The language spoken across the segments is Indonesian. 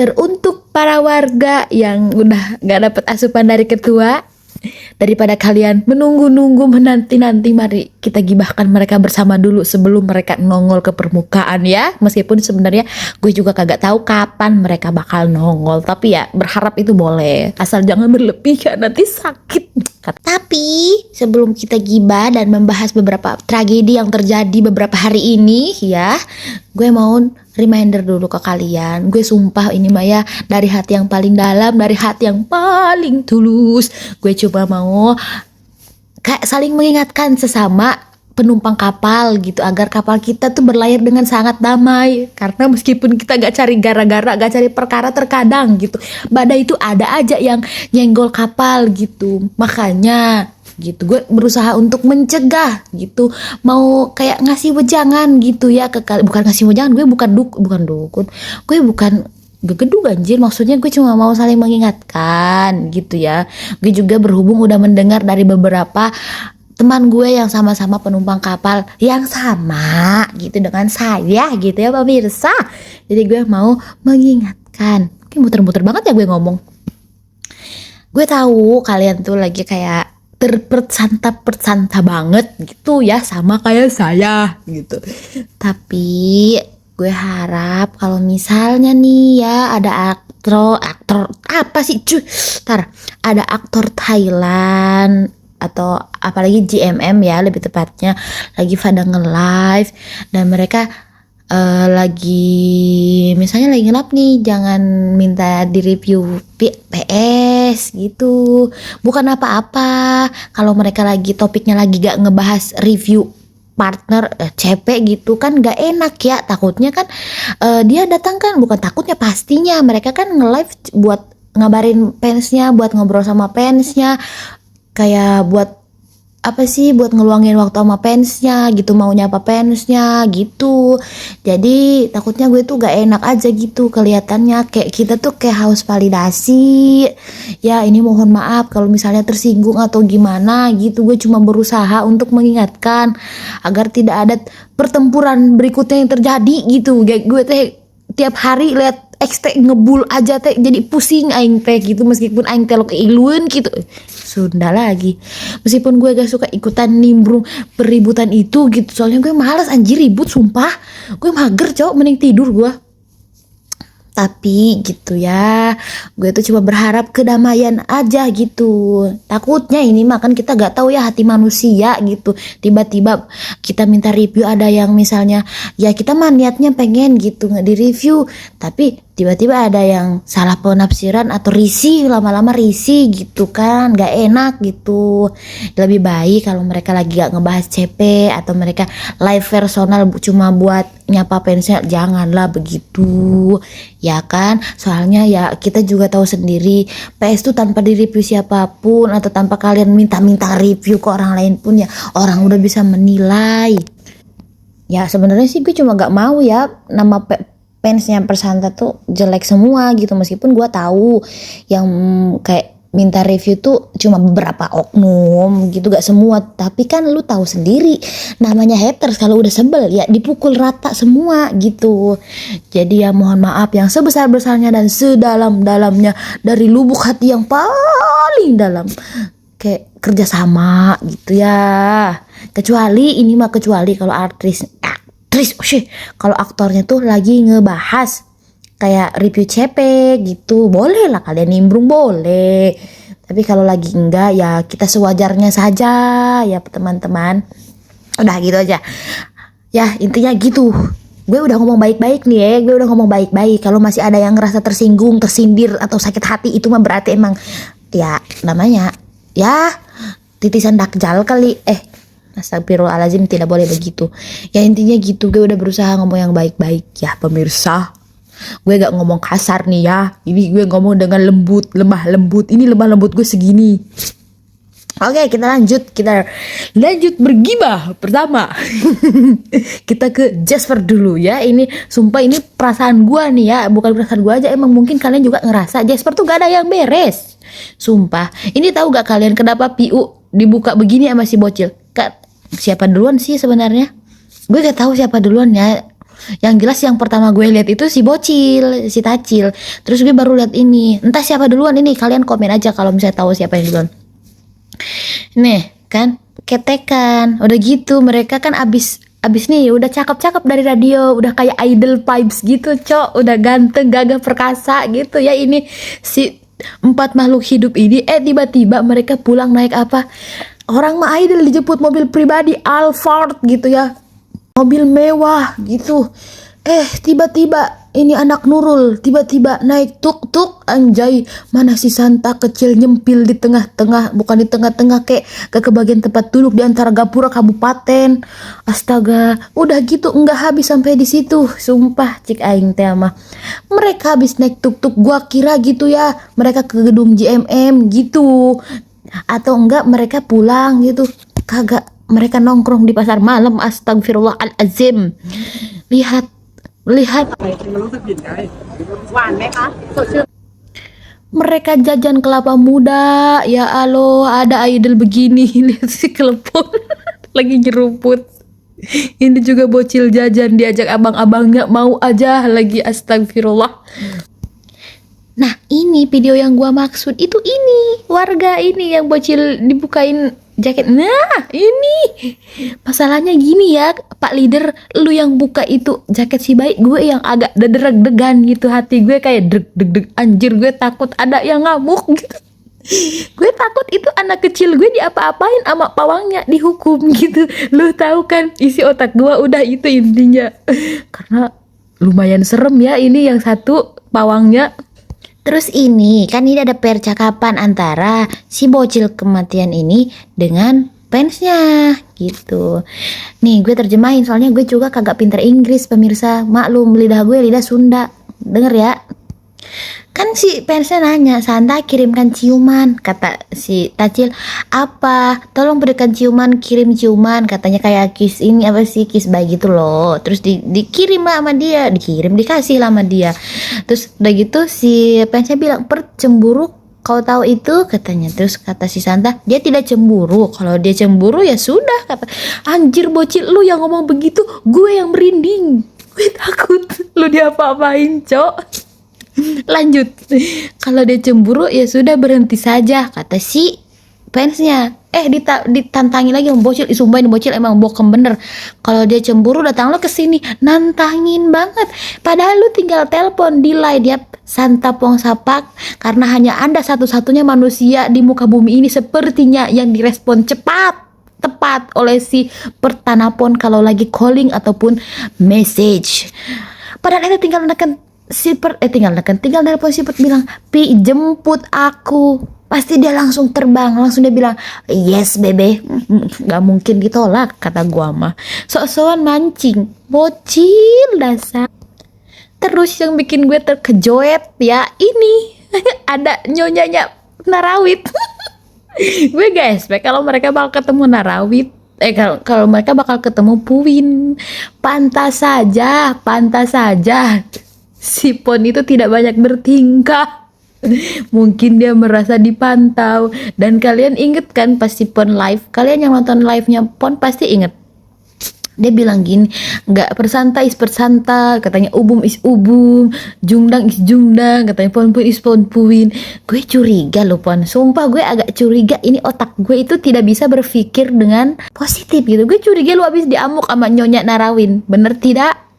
teruntuk para warga yang udah gak dapat asupan dari ketua. Daripada kalian menunggu-nunggu menanti-nanti, mari kita gibahkan mereka bersama dulu sebelum mereka nongol ke permukaan ya. Meskipun sebenarnya gue juga kagak tahu kapan mereka bakal nongol, tapi ya berharap itu boleh, asal jangan berlebihan nanti sakit. Tapi sebelum kita gibah dan membahas beberapa tragedi yang terjadi beberapa hari ini ya, gue mau reminder dulu ke kalian. Gue sumpah ini mah ya dari hati yang paling dalam, dari hati yang paling tulus. Gue coba mau kayak saling mengingatkan sesama penumpang kapal gitu, agar kapal kita tuh berlayar dengan sangat damai. Karena meskipun kita gak cari gara-gara, gak cari perkara, terkadang gitu badai itu ada aja yang nyenggol kapal gitu. Makanya gitu gue berusaha untuk mencegah gitu, mau kayak ngasih wejangan gitu ya ke bukan ngasih wejangan, gue bukan dukun, gue bukan gegeduk anjir, maksudnya gue cuma mau saling mengingatkan gitu ya. Gue juga berhubung udah mendengar dari beberapa teman gue yang sama-sama penumpang kapal yang sama gitu dengan saya gitu ya pemirsa. Jadi gue mau mengingatkan, kayak muter-muter banget ya gue ngomong. Gue tahu kalian tuh lagi kayak terpersanta banget gitu ya sama kayak saya gitu. Tapi gue harap kalau misalnya nih ya ada aktor apa sih ada aktor Thailand atau apalagi GMM ya lebih tepatnya lagi pada nge-live dan mereka misalnya lagi ngelap nih, jangan minta di review PS gitu. Bukan apa-apa kalau mereka lagi topiknya lagi gak ngebahas review partner CP gitu kan gak enak ya. Takutnya kan dia datang kan, bukan takutnya pastinya mereka kan nge-live buat ngabarin fansnya, buat ngobrol sama fansnya, kayak buat apa sih, buat ngeluangin waktu sama fansnya gitu, mau nyapa fansnya gitu. Jadi takutnya gue tuh gak enak aja gitu kelihatannya, kayak kita tuh kayak haus validasi ya. Ini mohon maaf kalau misalnya tersinggung atau gimana gitu. Gue cuma berusaha untuk mengingatkan agar tidak ada pertempuran berikutnya yang terjadi gitu. Kayak gue teh tiap hari lihat XT ngebul aja teh jadi pusing aing teh gitu, meskipun aing teh lo keiluan gitu. Sunda lagi. Meskipun gue gak suka ikutan nimbrung peributan itu gitu, soalnya gue malas anjir ribut sumpah. Gue mager cowok, mending tidur gue. Tapi gitu ya, gue tuh cuma berharap kedamaian aja gitu. Takutnya ini mah kan kita gak tahu ya hati manusia gitu. Tiba-tiba kita minta review, ada yang misalnya ya kita mah niatnya pengen gitu nggak di review, tapi tiba-tiba ada yang salah penafsiran atau risih, lama-lama risih gitu kan, gak enak gitu. Lebih baik kalau mereka lagi gak ngebahas CP atau mereka live personal cuma buat nyapa fansnya, janganlah begitu ya kan. Soalnya ya kita juga tahu sendiri, PS tuh tanpa di review siapapun atau tanpa kalian minta-minta review ke orang lain pun ya orang udah bisa menilai. Ya sebenarnya sih gue cuma gak mau ya nama fansnya Persanta tuh jelek semua gitu, meskipun gue tahu yang kayak minta review tuh cuma beberapa oknum gitu, gak semua. Tapi kan lu tahu sendiri namanya haters, kalau udah sebel ya dipukul rata semua gitu. Jadi ya mohon maaf yang sebesar-besarnya dan sedalam-dalamnya dari lubuk hati yang paling dalam, kayak kerjasama gitu ya. Kecuali kalau kalau aktornya tuh lagi ngebahas kayak review CP gitu, boleh lah kalian nimbrung, boleh. Tapi kalau lagi enggak ya kita sewajarnya saja ya teman-teman. Udah gitu aja ya, intinya gitu. Gue udah ngomong baik-baik nih ya, gue udah ngomong baik-baik. Kalau masih ada yang ngerasa tersinggung, tersindir atau sakit hati, itu mah berarti emang ya namanya ya titisan dakjal kali. Astagfirullahaladzim, tidak boleh begitu. Ya intinya gitu, gue udah berusaha ngomong yang baik-baik ya pemirsa. Gue gak ngomong kasar nih ya. Ini gue ngomong dengan lembut, lemah lembut. Ini lemah lembut gue segini. Oke, kita lanjut bergibah pertama. Kita ke Jasper dulu ya. Ini sumpah ini perasaan gue nih ya, bukan perasaan gue aja, emang mungkin kalian juga ngerasa Jasper tuh gak ada yang beres. Sumpah. Ini tahu gak kalian kenapa PU dibuka begini sama si bocil? Siapa duluan sih sebenarnya? Gue gak tahu siapa duluan ya. Yang jelas yang pertama gue lihat itu si bocil, si Tacil. Terus gue baru lihat ini. Entah siapa duluan ini, kalian komen aja kalau misalnya tahu siapa yang duluan. Nih kan ketekan udah gitu, mereka kan abis nih udah cakep-cakep dari radio, udah kayak idol vibes gitu cok, udah ganteng gagah perkasa gitu ya ini si 4 makhluk hidup ini. Tiba-tiba mereka pulang naik apa, orang mah idol dijemput mobil pribadi Alphard gitu ya, mobil mewah gitu. Tiba-tiba ini anak Nurul tiba-tiba naik tuk-tuk, anjay, mana si Santa kecil nyempil di tengah-tengah, bukan di tengah-tengah, kayak ke bagian tempat duduk di antara gapura kabupaten. Astaga, udah gitu enggak habis sampai di situ, sumpah cik aing teh mah. Mereka habis naik tuk-tuk, gua kira gitu ya mereka ke gedung JMM gitu, atau enggak mereka pulang gitu. Kagak, mereka nongkrong di pasar malam. Astagfirullahalazim. Lihat mereka jajan kelapa muda, ya Allah, ada idol begini. Lihat si kelepon lagi nyeruput. Ini juga bocil jajan, diajak abang-abangnya mau aja lagi, astagfirullah. Nah ini video yang gua maksud itu, ini warga ini yang bocil dibukain jaket. Nah ini masalahnya gini ya Pak Leader, lu yang buka itu jaket si baik, gue yang agak deg-degan gitu, hati gue kayak deg-deg anjir, gue takut ada yang ngamuk gitu. Gue takut itu anak kecil gue diapa-apain sama pawangnya, dihukum gitu. Lu tahu kan isi otak gue udah itu intinya, karena lumayan serem ya ini yang satu pawangnya. Terus ini kan ini ada percakapan antara si bocil kematian ini dengan fansnya gitu. Nih gue terjemahin soalnya gue juga kagak pinter Inggris pemirsa, maklum lidah gue lidah Sunda. Denger ya. Kan si fansnya nanya, Santa kirimkan ciuman, kata si Tacil. Apa? Tolong berikan ciuman, kirim ciuman, katanya kayak kiss ini apa sih, kiss bayi gitu loh. Terus dikirim lah sama dia, dikasih lah sama dia. Terus udah gitu si fansnya bilang, percemburu, kau tahu itu, katanya. Terus kata si Santa, dia tidak cemburu, kalau dia cemburu ya sudah, kata. Anjir bocil, lu yang ngomong begitu gue yang merinding, gue takut lu diapa-apain cok. Lanjut, kalau dia cemburu ya sudah berhenti saja, kata si fansnya. Ditantangi lagi sama bocil, disumpahin bocil emang bokem bener. Kalau dia cemburu datang lo kesini, nantangin banget. Padahal lu tinggal telepon, delay dia Santa Pong Sapak, karena hanya Anda satu-satunya manusia di muka bumi ini sepertinya yang direspon tepat oleh si Pertanapon kalau lagi calling ataupun message. Padahal itu tinggal neken tinggal nelpon si bilang, Pi jemput aku, pasti dia langsung terbang, langsung dia bilang yes bebe. Gak mungkin ditolak, kata gua mah. Sok-sokan mancing, bocil dasar. Terus yang bikin gue terkejoet ya ini ada nyonyanya Narawit. Gue gak expect kalau mereka bakal ketemu Narawit. Kalau mereka bakal ketemu Puin. Pantas saja si Pon itu tidak banyak bertingkah. Mungkin dia merasa dipantau. Dan kalian inget kan pas si Pon live, kalian yang nonton live-nya Pon pasti inget, dia bilang gini, nggak persanta is persanta, katanya ubum is ubum, jungdang is jungdang, katanya Pon is Pon puin. Gue curiga loh Pon, sumpah gue agak curiga, ini otak gue itu tidak bisa berpikir dengan positif gitu. Gue curiga lu habis diamuk sama Nyonya Narawin, bener tidak?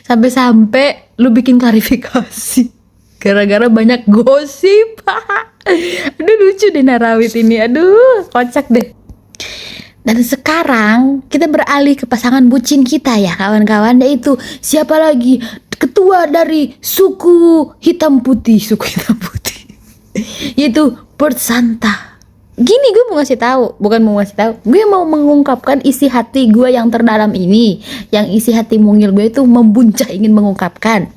Sampai lu bikin klarifikasi gara-gara banyak gosip. Aduh lucu deh Narawit ini, aduh kocak deh. Dan sekarang kita beralih ke pasangan bucin kita ya kawan-kawan, yaitu siapa lagi, ketua dari suku hitam putih yaitu Port Santa. Gini gue mau ngasih tahu, gue mau mengungkapkan isi hati gue yang terdalam ini, yang isi hati mungil gue itu membuncah ingin mengungkapkan.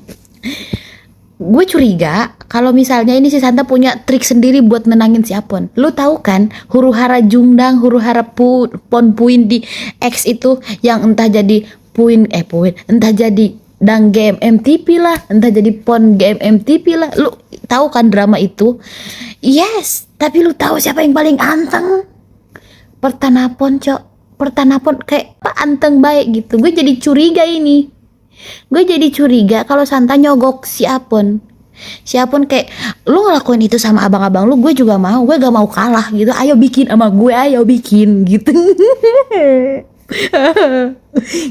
Gue curiga kalau misalnya ini si Santa punya trik sendiri buat nenangin si Apon. Lu tahu kan huru hara jungdang, huru hara Pon puin di X itu yang entah jadi puin entah jadi dang GMMTP lah, entah jadi Pon GMMTP lah. Lu tahu kan drama itu? Yes, tapi lu tahu siapa yang paling anteng? Pertanapon cok, Pertanapon kayak apa anteng baik gitu. Gue jadi curiga ini. Gue jadi curiga kalau Santa nyogok si Apon. Si Apon kayak, lu ngelakuin itu sama abang-abang lu, gue juga mau, gue gak mau kalah gitu. Ayo bikin sama gue, ayo bikin gitu.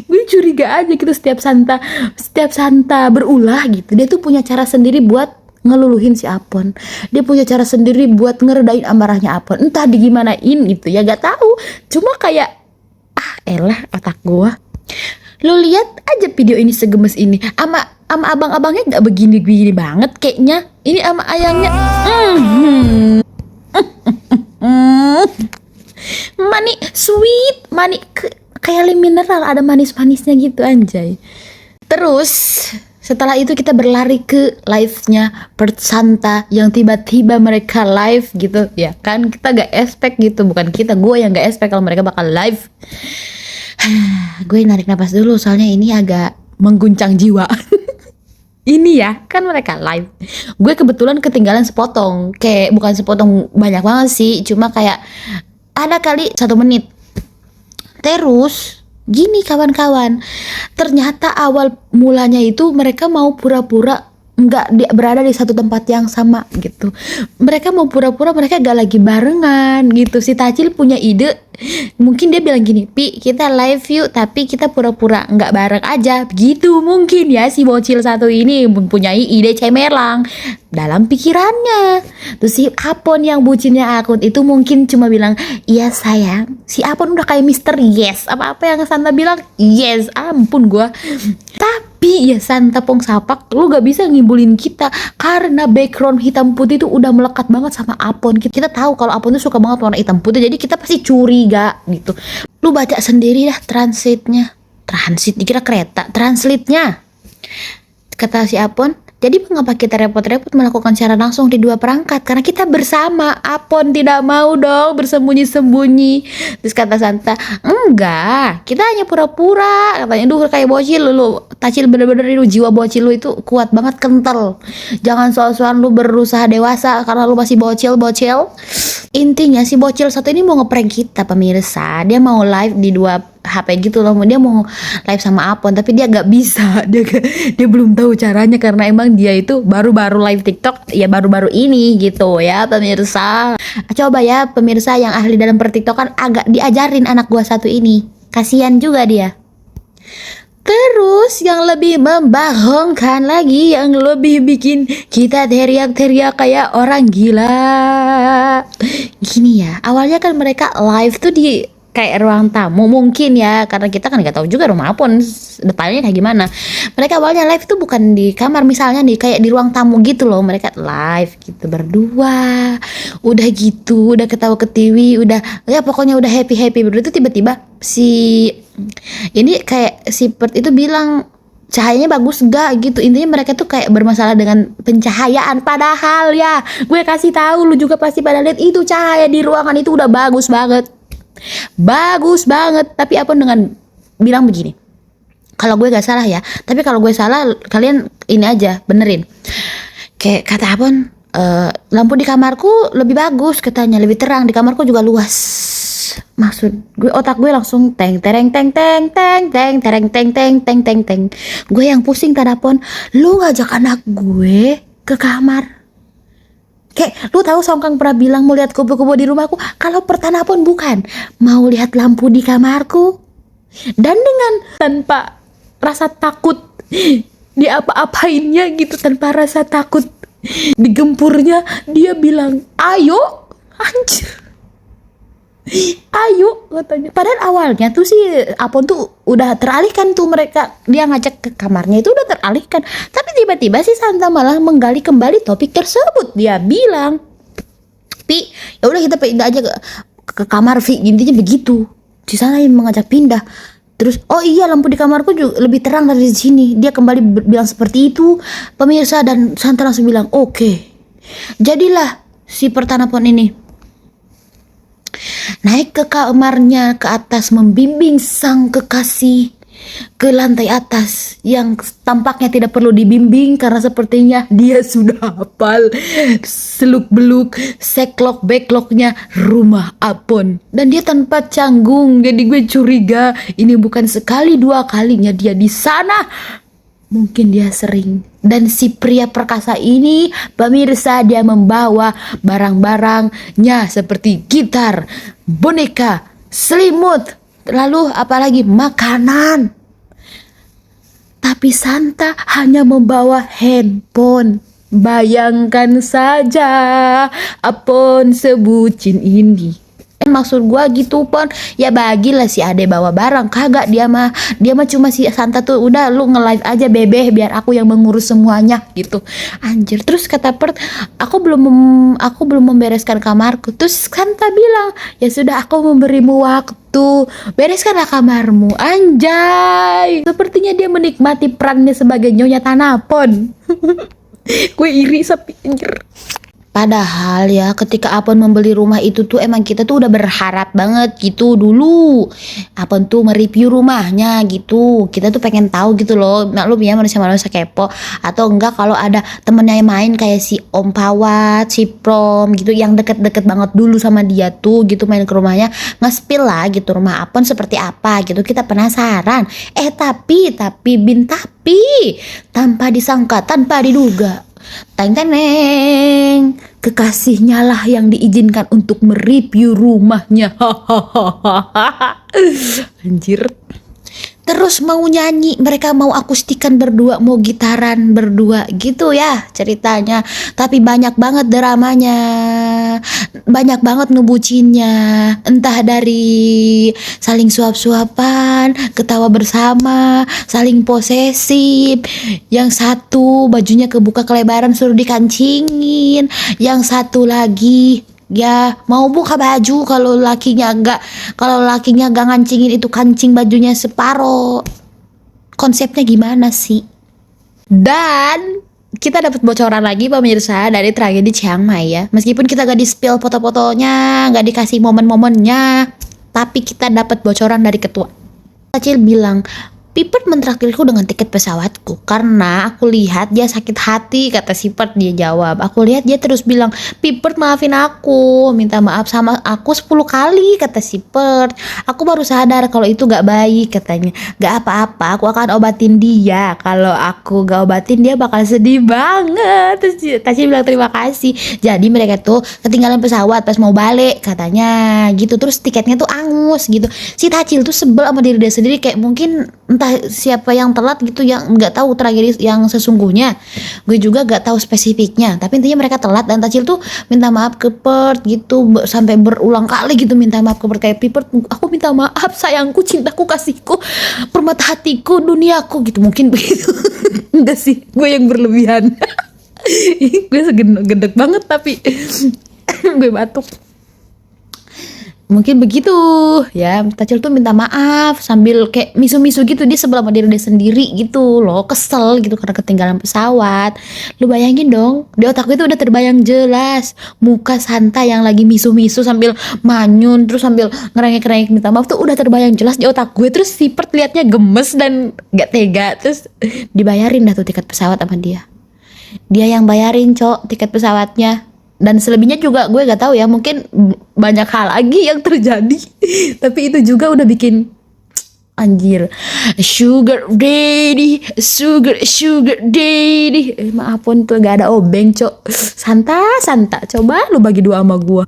Gue curiga aja gitu setiap Santa berulah gitu, dia tuh punya cara sendiri buat ngeluluhin si Apon. Dia punya cara sendiri buat ngeredain amarahnya Apon. Entah digimanain gitu ya, gak tahu. Cuma kayak elah otak gua. Lu lihat aja video ini segemes ini. Ama abang-abangnya gak begini-begini banget kayaknya. Ini ama ayangnya. Mani sweet, mani kayak mineral, ada manis-manisnya gitu anjay. Terus setelah itu kita berlari ke live-nya Perth Santa yang tiba-tiba mereka live gitu ya kan. Kita gak expect gitu, bukan kita, gue yang gak expect kalau mereka bakal live. Gue narik napas dulu soalnya ini agak mengguncang jiwa. Ini ya kan mereka live, gue kebetulan ketinggalan sepotong, kayak bukan sepotong banyak banget sih, cuma kayak ada kali 1 menit. Terus gini kawan-kawan, ternyata awal mulanya itu mereka mau pura-pura nggak berada di satu tempat yang sama gitu. Mereka mau pura-pura mereka gak lagi barengan gitu. Si Tacil punya ide, mungkin dia bilang gini, Pi kita live yuk tapi kita pura-pura nggak bareng aja gitu. Mungkin ya si bocil satu ini mempunyai ide cemerlang dalam pikirannya. Terus si Apon yang bucinnya akun itu mungkin cuma bilang, iya sayang. Si Apon udah kayak Mister Yes, apa-apa yang Santa bilang yes, ampun gua. Tapi ya Santa Pong Sapak, lu gak bisa ngibulin kita karena background hitam putih itu udah melekat banget sama Apon. Kita tahu kalau Apon tuh suka banget warna hitam putih, jadi kita pasti curiga gitu. Lu baca sendiri dah translate-nya. Transit dikira kereta, translate-nya. Kata si Apon, jadi mengapa kita repot-repot melakukan secara langsung di 2 perangkat? Karena kita bersama. Apon tidak mau dong bersembunyi-sembunyi. Terus kata Santa, enggak, kita hanya pura-pura. Katanya, duh kayak bocil lu. Tacil bener-bener lu, jiwa bocil lu itu kuat banget, kental. Jangan soal-soal lu berusaha dewasa karena lu masih bocil. Intinya si bocil satu ini mau ngeprank kita pemirsa. Dia mau live di 2 HP gitu loh. Dia mau live sama Apon tapi dia gak bisa. Dia belum tahu caranya karena emang dia itu baru-baru live TikTok ya baru-baru ini gitu ya pemirsa. Coba ya pemirsa yang ahli dalam pertiktokan agak diajarin anak gua satu ini. Kasian juga dia. Terus yang lebih membohongkan lagi, yang lebih bikin kita teriak-teriak kayak orang gila. Gini ya, awalnya kan mereka live tuh di kayak ruang tamu mungkin ya, karena kita kan nggak tahu juga rumah Apon depannya kayak gimana. Mereka awalnya live tuh bukan di kamar misalnya nih, kayak di ruang tamu gitu loh. Mereka live gitu berdua, udah gitu, udah ketawa ketiwi, udah ya pokoknya udah happy berdua. Itu tiba-tiba si ini kayak si Perth itu bilang cahayanya bagus gak gitu. Intinya mereka tuh kayak bermasalah dengan pencahayaan, padahal ya gue kasih tahu lu juga pasti pada lihat itu cahaya di ruangan itu udah bagus banget. Tapi Apon dengan bilang begini, kalau gue gak salah ya, tapi kalau gue salah kalian ini aja benerin. Kayak kata Apon, lampu di kamarku lebih bagus katanya, lebih terang, di kamarku juga luas. Maksud gue, otak gue langsung teng. Gue yang pusing tanda Apon, lu ngajak anak gue ke kamar. Kayak lu tahu Songkang pernah bilang mau lihat kupu-kupu di rumahku. Kalau pertanda Apon bukan mau lihat lampu di kamarku. Dan dengan tanpa rasa takut diapa-apainnya gitu, tanpa rasa takut digempurnya, dia bilang ayo, anjir, ayo katanya. Padahal awalnya tuh si Apon tuh udah teralihkan tuh, mereka dia ngajak ke kamarnya itu udah teralihkan. Tapi tiba-tiba si Santa malah menggali kembali topik tersebut. Dia bilang, Pi, ya udah kita pindah aja ke kamar Vi. Intinya begitu. Si Santa mengajak pindah. Terus, oh iya lampu di kamarku juga lebih terang dari sini. Dia kembali bilang seperti itu pemirsa, dan Santa langsung bilang oke. Jadilah si Perth Apon ini naik ke kamarnya ke atas, membimbing sang kekasih ke lantai atas yang tampaknya tidak perlu dibimbing karena sepertinya dia sudah hafal seluk-beluk seklok backlognya rumah Apon, dan dia tanpa canggung. Jadi gue curiga ini bukan sekali 2 kalinya dia di sana. Mungkin dia sering. Dan si pria perkasa ini, pemirsa, dia membawa barang-barangnya seperti gitar, boneka, selimut, lalu apalagi makanan. Tapi Santa hanya membawa handphone. Bayangkan saja, Apon sebutin ini. Maksud gua gitu Pon, ya bagilah si Ade bawa barang. Kagak, dia mah cuma si Santa tuh udah lu nge-live aja bebeh biar aku yang mengurus semuanya gitu. Anjir. Terus kata Pert, aku belum membereskan kamarku. Terus Santa bilang, ya sudah, aku memberimu waktu, bereskanlah kamarmu. Anjay, sepertinya dia menikmati perannya sebagai Nyonya Tanapon. Gue iri sapi anjir. Padahal ya ketika Apon membeli rumah itu tuh emang kita tuh udah berharap banget gitu dulu. Apon tuh mereview rumahnya gitu. Kita tuh pengen tahu gitu loh. Maklum ya, manusia-manusia kepo. Atau enggak kalau ada temennya yang main kayak si Om Pawat, si Prom gitu, yang deket-deket banget dulu sama dia tuh gitu, main ke rumahnya, nge-spill lah gitu rumah Apon seperti apa gitu. Kita penasaran. Tapi tanpa disangka, tanpa diduga, teng teng neng, kekasihnya lah yang diizinkan untuk mereview rumahnya. Anjir. Terus mau nyanyi, mereka mau akustikan berdua, mau gitaran berdua gitu ya ceritanya. Tapi banyak banget dramanya, banyak banget ngebucinnya. Entah dari saling suap-suapan, ketawa bersama, saling posesif. Yang satu bajunya kebuka kelebaran suruh dikancingin, yang satu lagi ya mau buka baju kalau lakinya gak ngancingin itu, kancing bajunya separo. Konsepnya gimana sih? Dan kita dapat bocoran lagi pemirsa dari tragedi Chiang Mai ya. Meskipun kita gak di spill foto-fotonya, gak dikasih momen-momennya, tapi kita dapat bocoran dari ketua. Acil bilang, Pipert mentraktirku dengan tiket pesawatku karena aku lihat dia sakit hati, kata Sipert. Dia jawab, aku lihat dia terus bilang, Pipert maafin aku, minta maaf sama aku 10 kali, kata Sipert. Aku baru sadar kalau itu gak baik, katanya. Gak apa-apa, aku akan obatin dia. Kalau aku gak obatin dia bakal sedih banget. Terus Taci bilang terima kasih. Jadi mereka tuh ketinggalan pesawat pas mau balik, katanya gitu. Terus tiketnya tuh angus gitu. Si Tacil tuh sebel sama diri dia sendiri, kayak mungkin entah siapa yang telat gitu, yang nggak tahu tragedi yang sesungguhnya. Gue juga nggak tahu spesifiknya, tapi intinya mereka telat dan Tacil tuh minta maaf ke Pert gitu, sampai berulang kali gitu minta maaf ke Pert, kayak Pipert, aku minta maaf sayangku, cintaku, kasihku, permata hatiku, duniaku gitu, mungkin begitu. Enggak sih, gue yang berlebihan. Gue segedek banget tapi gue batuk. Mungkin begitu ya. Tacil tuh minta maaf sambil kayak misu-misu gitu, dia sebel sama diri dia sendiri gitu loh, kesel gitu karena ketinggalan pesawat. Lu bayangin dong, di otakku itu udah terbayang jelas muka Santa yang lagi misu-misu sambil manyun terus sambil ngerengek-ngerengek minta maaf tuh udah terbayang jelas di otak gue. Terus si Pert liatnya gemes dan gak tega, terus dibayarin dah tuh tiket pesawat sama dia. Dia yang bayarin tiket pesawatnya. Dan selebihnya juga gue gak tahu ya, mungkin banyak hal lagi yang terjadi. Tapi itu juga udah bikin anjir, sugar daddy. Maafun tuh gak ada obeng Santa, coba lu bagi 2 sama gue.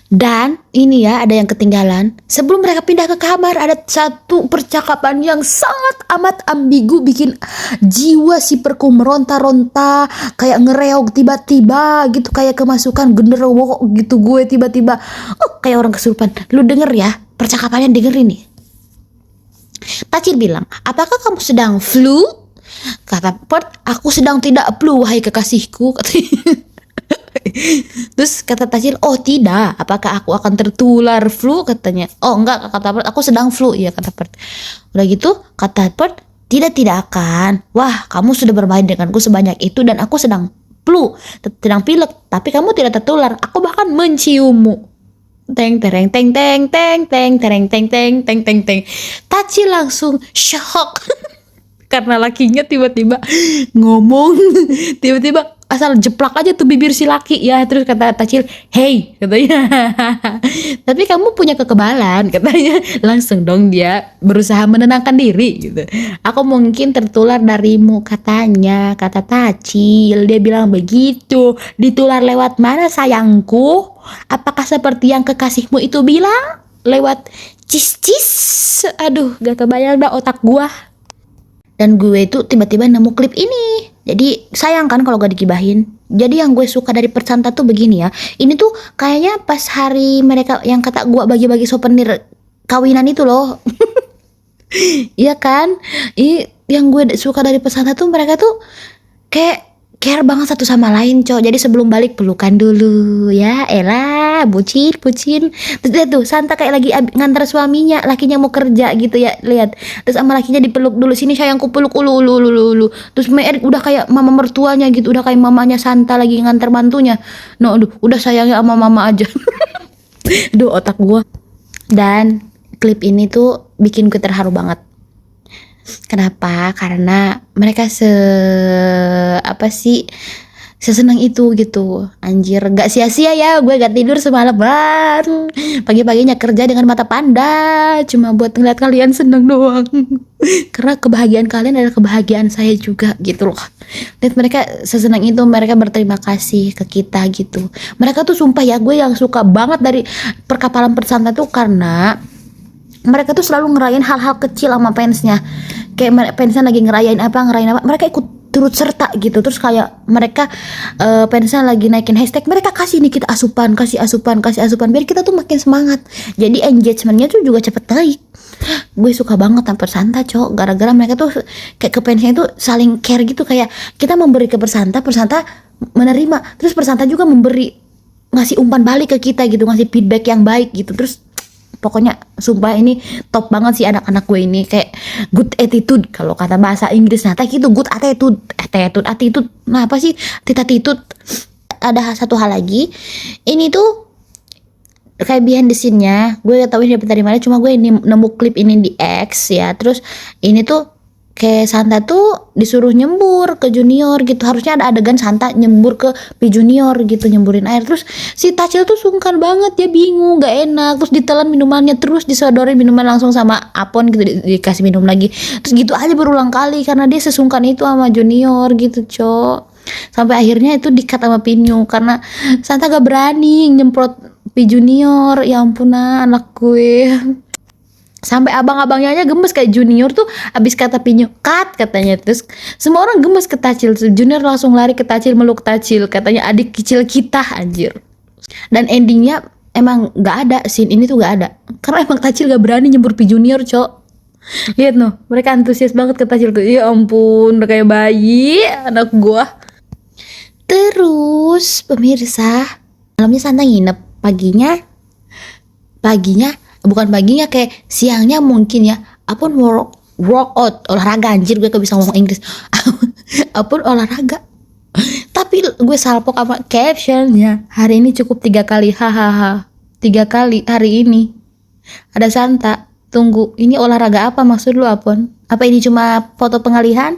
Dan ini ya, ada yang ketinggalan. Sebelum mereka pindah ke kamar, ada satu percakapan yang sangat amat ambigu, bikin jiwa si Perku meronta-ronta, kayak ngereog tiba-tiba gitu, kayak kemasukan genderuwo gitu. Gue tiba-tiba kayak orang kesurupan. Lu denger ya, percakapannya dengerin nih. Tacil bilang, apakah kamu sedang flu? Kata Pert, aku sedang tidak flu, wahai kekasihku. Terus kata Tacil, oh tidak, apakah aku akan tertular flu, katanya. Oh enggak, kata Pert, aku sedang flu. Iya, kata Pert. Udah gitu kata Pert, tidak akan. Wah, kamu sudah bermain denganku sebanyak itu dan aku sedang flu, sedang pilek, tapi kamu tidak tertular. Aku bahkan menciummu. Teng tereng teng teng teng teng tereng teng teng teng teng teng. Tacil langsung shock karena lakinya tiba-tiba ngomong, tiba-tiba asal jeplak aja tuh bibir si laki ya. Terus kata Tacil, hey katanya. Tapi kamu punya kekebalan katanya. Langsung dong dia berusaha menenangkan diri gitu. Aku mungkin tertular darimu katanya, kata Tacil. Dia bilang begitu. Ditular lewat mana sayangku? Apakah seperti yang kekasihmu itu bilang? Lewat cis. Aduh, gak kebayang dah otak gua. Dan gue itu tiba-tiba nemu klip ini. Jadi sayang kan kalau gak digibahin. Jadi yang gue suka dari Persanta tuh begini ya. Ini tuh kayaknya pas hari mereka yang kata gue bagi-bagi souvenir kawinan itu loh. Iya kan? Yang gue suka dari Persanta tuh mereka tuh kayak care banget satu sama lain, Cok. Jadi sebelum balik pelukan dulu ya. Elah, bucin. Terus lihat tuh, Santa kayak lagi ngantar suaminya, lakinya mau kerja gitu ya. Lihat. Terus sama lakinya dipeluk dulu, sini sayangku peluk ulu. Terus Meer udah kayak mama mertuanya gitu, udah kayak mamanya Santa lagi ngantar mantunya. No, aduh, udah sayangnya sama mama aja. Aduh, otak gua. Dan klip ini tuh bikin gue terharu banget. Kenapa? Karena mereka sesenang itu gitu. Anjir, gak sia-sia ya gue gak tidur semalaman. Pagi-paginya kerja dengan mata panda cuma buat ngeliat kalian seneng doang. Karena kebahagiaan kalian adalah kebahagiaan saya juga gitu loh. Dan mereka sesenang itu, mereka berterima kasih ke kita gitu. Mereka tuh sumpah ya, gue yang suka banget dari perkapalan Persanta tuh karena mereka tuh selalu ngerayain hal-hal kecil sama fansnya. Kayak fansnya lagi ngerayain apa, mereka ikut turut serta gitu. Terus kayak mereka fansnya lagi naikin hashtag, mereka kasih nih kita asupan, kasih asupan biar kita tuh makin semangat. Jadi engagementnya tuh juga cepet naik. Gue suka banget sama Persanta, Cok. Gara-gara mereka tuh kayak ke fansnya itu saling care gitu. Kayak kita memberi ke Persanta menerima. Terus Persanta juga ngasih umpan balik ke kita gitu, ngasih feedback yang baik gitu. Terus pokoknya sumpah ini top banget sih anak-anak gue ini, kayak good attitude kalau kata bahasa Inggris. Nah gitu, good attitude. Nah apa sih attitude? Ada satu hal lagi, ini tuh kayak behind the scene-nya, gue gak tau ini dapet dari mana, cuma gue ini nemu klip ini di X ya. Terus ini tuh kayak Santa tuh disuruh nyembur ke Junior gitu. Harusnya ada adegan Santa nyembur ke Pi Junior gitu, nyemburin air. Terus si Tacil tuh sungkan banget, dia bingung, gak enak. Terus ditelan minumannya, terus disodorin minuman langsung sama Apon gitu, dikasih minum lagi. Terus gitu aja berulang kali karena dia sesungkan itu sama Junior gitu, Cok. Sampai akhirnya itu di-cut sama Pinyu karena Santa gak berani nyemprot Pi Junior. Ya ampun, anak gue. Sampai abang-abangnya aja gemes, kayak Junior tuh abis kata Pinyu cut katanya, terus semua orang gemes ke Tacil. Junior langsung lari ke Tacil, meluk Tacil, katanya adik kecil kita, anjir. Dan endingnya emang gak ada, scene ini tuh gak ada karena emang Tacil gak berani nyembur Pi Junior, Cok. Lihat noh, mereka antusias banget ke Tacil tuh. Ya ampun, udah kayak bayi anak gua. Terus pemirsa, malamnya Santa nginep, bukan paginya, kayak siangnya mungkin ya. Apun workout, olahraga, anjir gue bisa ngomong Inggris. Apun olahraga. Tapi gue salpok sama captionnya, hari ini cukup 3 kali, hahaha. 3 kali hari ini. Ada Santa. Tunggu, ini olahraga apa maksud lu, Apun? Apa ini cuma foto pengalihan?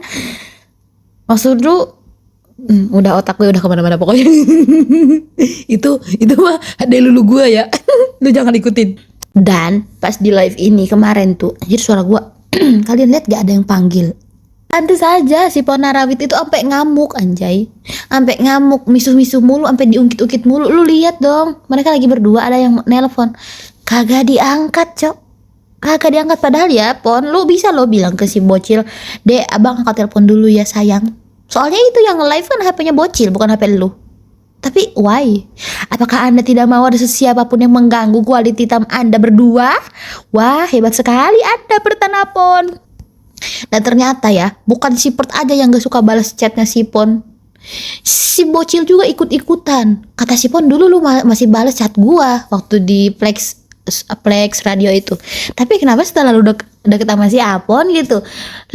Maksud lu udah otak gue udah kemana-mana pokoknya. itu mah ada lulu gue ya. Lu jangan ikutin. Dan pas di live ini kemarin tuh, anjir suara gua kalian lihat gak ada yang panggil? Pantes aja si Pona Rawit itu sampai ngamuk, anjay. Sampai ngamuk, misuh-misuh mulu, sampai diungkit-ungkit mulu. Lu lihat dong, mereka lagi berdua, ada yang nelpon. Kagak diangkat, Cok. Kagak diangkat, padahal ya, Pon, lu bisa lo bilang ke si bocil, "Dek, abang angkat telepon dulu ya, sayang." Soalnya itu yang live kan HP-nya bocil, bukan HP lu. Tapi why? Apakah Anda tidak mau ada siapapun yang mengganggu quality time Anda berdua? Wah, hebat sekali Anda Pertanapon. Dan ternyata ya, bukan si Pert aja yang gak suka balas chatnya si Pon. Si bocil juga ikut-ikutan. Kata si Pon, dulu lu masih balas chat gua waktu di Plex radio itu. Tapi kenapa setelah lu deket sama si Apon gitu,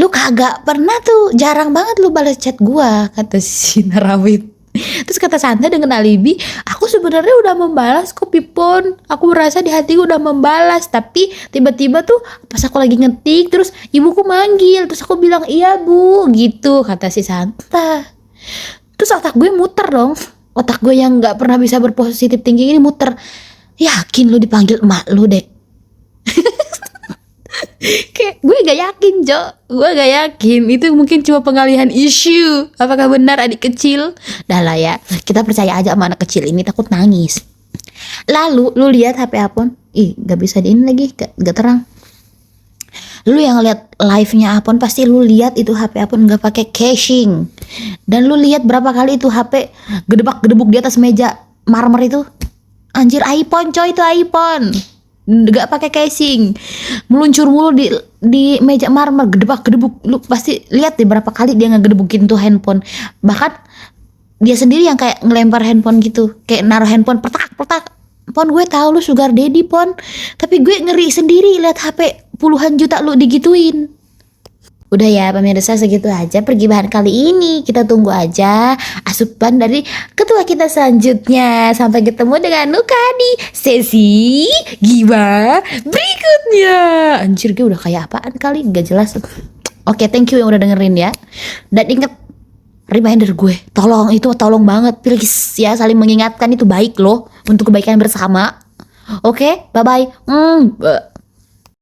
lu kagak pernah tuh, jarang banget lu balas chat gua, kata si Narawit. Terus kata Santa dengan alibi, aku sebenarnya udah membalas kok Pipon, aku merasa di hatiku udah membalas, tapi tiba-tiba tuh pas aku lagi ngetik terus ibuku manggil, terus aku bilang iya bu gitu, kata si Santa. Terus otak gue muter dong. Otak gue yang gak pernah bisa berpositif tinggi ini muter. Yakin lu dipanggil emak lu deh. Kayak gue gak yakin, Jo. Gue gak yakin. Itu mungkin cuma pengalihan isu. Apakah benar adik kecil? Dah lah ya, kita percaya aja sama anak kecil ini, takut nangis. Lalu lu lihat HP Apon. Ih, gak bisa diin lagi, gak terang. Lu yang lihat live-nya Apon pasti lu lihat itu HP Apon nggak pakai casing. Dan lu lihat berapa kali itu HP gedebak-gedebuk di atas meja marmer itu. Anjir, iPhone coy, itu iPhone. Nggak pakai casing. Meluncur mulu di meja marmer, gedebak-gedebuk. Lu pasti lihat deh berapa kali dia ngegedebukin tuh handphone. Bahkan dia sendiri yang kayak ngelempar handphone gitu, kayak naruh handphone petak-petak. Pon, gue tahu lu sugar daddy, Pon, tapi gue ngeri sendiri lihat HP puluhan juta lu digituin. Udah ya pemirsa, segitu aja pergibahan kali ini. Kita tunggu aja asupan dari ketua kita selanjutnya. Sampai ketemu dengan Nuka di sesi gibah berikutnya. Anjir, gue udah kayak apaan kali, gak jelas. Oke, thank you yang udah dengerin ya. Dan inget reminder gue, tolong banget, please ya, saling mengingatkan itu baik loh untuk kebaikan bersama. Oke, bye bye.